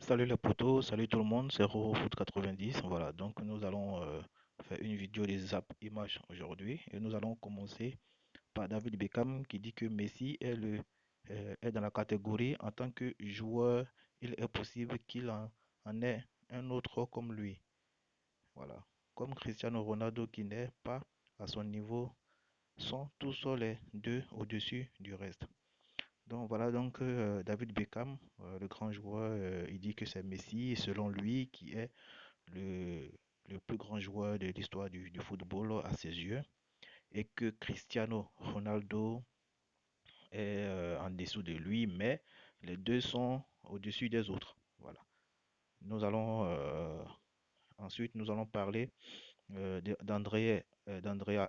Salut les potos, salut tout le monde, c'est RoRoFoot 90. Voilà, donc nous allons faire une vidéo des apps images aujourd'hui et nous allons commencer par David Beckham qui dit que Messi est dans la catégorie en tant que joueur, il est possible qu'il en ait un autre comme lui. Voilà, comme Cristiano Ronaldo qui n'est pas à son niveau, sont tous les deux au-dessus du reste. Donc voilà donc David Beckham, le grand joueur, il dit que c'est Messi, selon lui, qui est le, le plus grand joueur de l'histoire du football à ses yeux, et que Cristiano Ronaldo est en dessous de lui, mais les deux sont au-dessus des autres. Voilà. Nous allons ensuite nous allons parler d'Andrea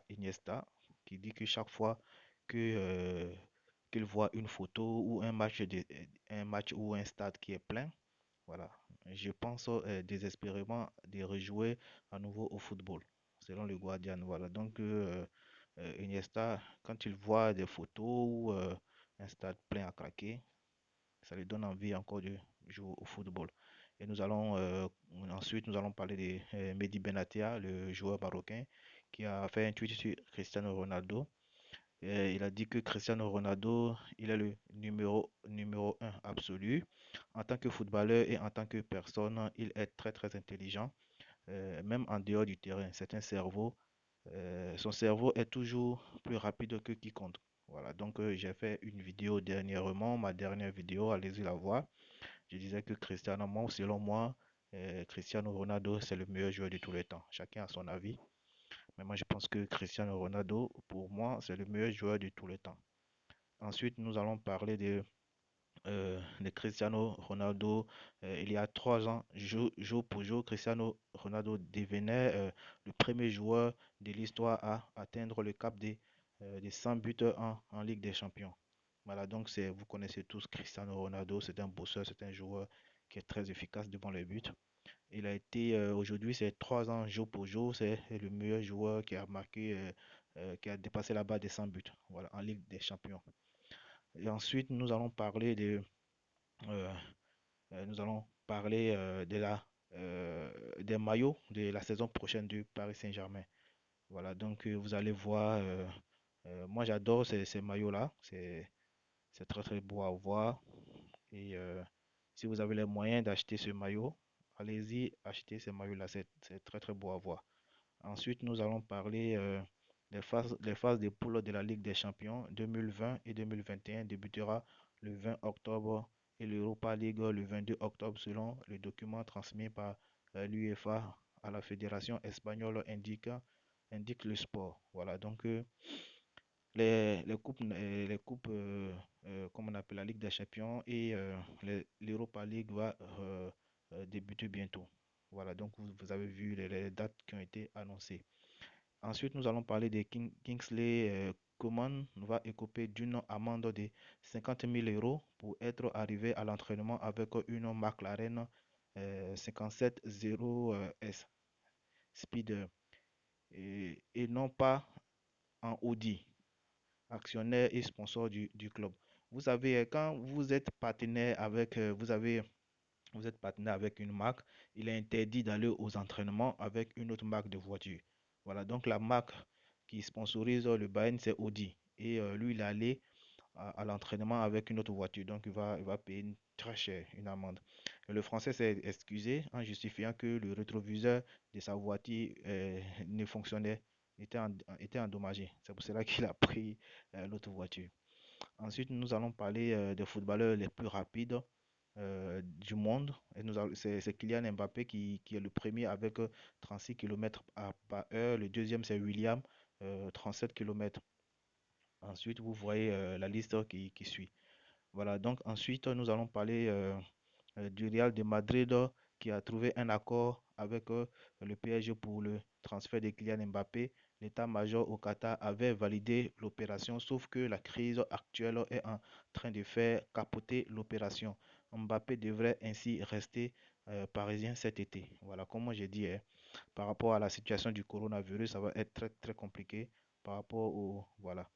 Iniesta, qui dit que chaque fois que qu'il voit une photo ou un match ou un stade qui est plein, voilà, je pense désespérément de rejouer à nouveau au football, selon le Guardian. Voilà, donc Iniesta, quand il voit des photos ou un stade plein à craquer, ça lui donne envie encore de jouer au football. Et ensuite, nous allons parler de Mehdi Benatia, le joueur marocain, qui a fait un tweet sur Cristiano Ronaldo. Et il a dit que Cristiano Ronaldo, il est le numéro un absolu. En tant que footballeur et en tant que personne, il est très très intelligent, même en dehors du terrain. C'est un cerveau. Son cerveau est toujours plus rapide que quiconque. Voilà, donc j'ai fait une vidéo dernièrement, ma dernière vidéo, allez-y la voir. Je disais que selon moi, Cristiano Ronaldo, c'est le meilleur joueur de tous les temps. Chacun a son avis. Mais moi, je pense que Cristiano Ronaldo, pour moi, c'est le meilleur joueur de tous les temps. Ensuite, nous allons parler de Cristiano Ronaldo. Il y a 3 ans, jour pour jour, Cristiano Ronaldo devenait le premier joueur de l'histoire à atteindre le cap des 100 buts en Ligue des Champions. Voilà, donc vous connaissez tous Cristiano Ronaldo, c'est un bosseur, c'est un joueur qui est très efficace devant les buts. Il a été, aujourd'hui, c'est 3 ans jour pour jour, c'est le meilleur joueur qui a marqué, qui a dépassé la barre des 100 buts, voilà, en Ligue des Champions. Et ensuite, euh, nous allons parler des maillots de la saison prochaine du Paris Saint-Germain. Voilà, donc vous allez voir, moi j'adore ces maillots-là, c'est très très beau à voir. Et si vous avez les moyens d'acheter ce maillot, allez-y, achetez ce maillot-là, c'est très très beau à voir. Ensuite, nous allons parler des phases de poule de la Ligue des Champions 2020 et 2021 débutera le 20 octobre et l'Europa League le 22 octobre selon le document transmis par l'UEFA à la Fédération espagnole indique le sport. Voilà, donc les coupes comme on appelle la Ligue des Champions et l'Europa League va débuter bientôt. Voilà, donc vous avez vu les dates qui ont été annoncées. Ensuite, nous allons parler de Kingsley Coman va écoper d'une amende de 50 000 euros pour être arrivé à l'entraînement avec une McLaren 57.0 S Speed et non pas en Audi, actionnaire et sponsor du club. Vous savez, quand vous êtes partenaire avec, vous êtes partenaire avec une marque, il est interdit d'aller aux entraînements avec une autre marque de voiture. Voilà, donc la marque qui sponsorise le Bayern, c'est Audi. Et lui, il est allé à l'entraînement avec une autre voiture. Donc, il va payer très cher, une amende. Et le Français s'est excusé en justifiant que le rétroviseur de sa voiture ne fonctionnait, était endommagé. C'est pour cela qu'il a pris l'autre voiture. Ensuite, nous allons parler des footballeurs les plus rapides du monde. Et c'est Kylian Mbappé qui est le premier avec 36 km par heure. Le deuxième, c'est William, 37 km. Ensuite, vous voyez la liste qui suit. Voilà, donc ensuite, nous allons parler du Real de Madrid qui a trouvé un accord avec le PSG pour le transfert de Kylian Mbappé. L'état-major au Qatar avait validé l'opération, sauf que la crise actuelle est en train de faire capoter l'opération. Mbappé devrait ainsi rester parisien cet été. Voilà, comme j'ai dit, hein, par rapport à la situation du coronavirus, ça va être très très compliqué par rapport au... Voilà.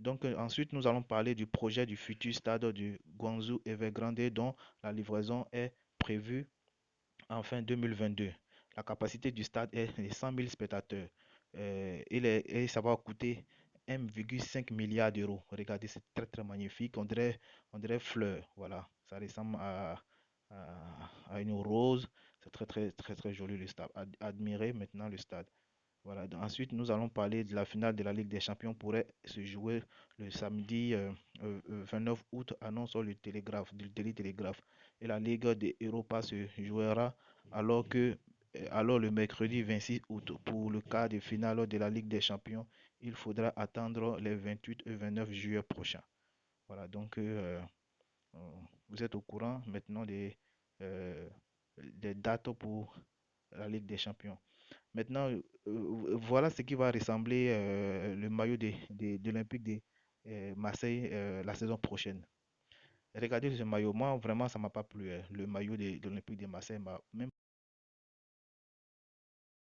Donc ensuite, nous allons parler du projet du futur stade du Guangzhou Evergrande dont la livraison est prévu en fin 2022. La capacité du stade est de 100 000 spectateurs. Et ça va coûter 1,5 milliard d'euros. Regardez, c'est très très magnifique. On dirait fleur. Voilà, ça ressemble à une rose. C'est très très très très joli le stade. Admirez maintenant le stade. Voilà. Ensuite, nous allons parler de la finale de la Ligue des Champions pourrait se jouer le samedi 29 août, annonce le Télégraphe, du Daily Télégraphe. Et la Ligue des Europa se jouera alors alors le mercredi 26 août. Pour le quart de finale de la Ligue des Champions, il faudra attendre les 28 et 29 juillet prochains. Voilà, donc euh, vous êtes au courant maintenant euh, des dates pour la Ligue des Champions. Maintenant, voilà ce qui va ressembler le maillot de l'Olympique de Marseille la saison prochaine. Regardez ce maillot, moi vraiment ça m'a pas plu, hein. Le maillot de l'Olympique de Marseille m'a même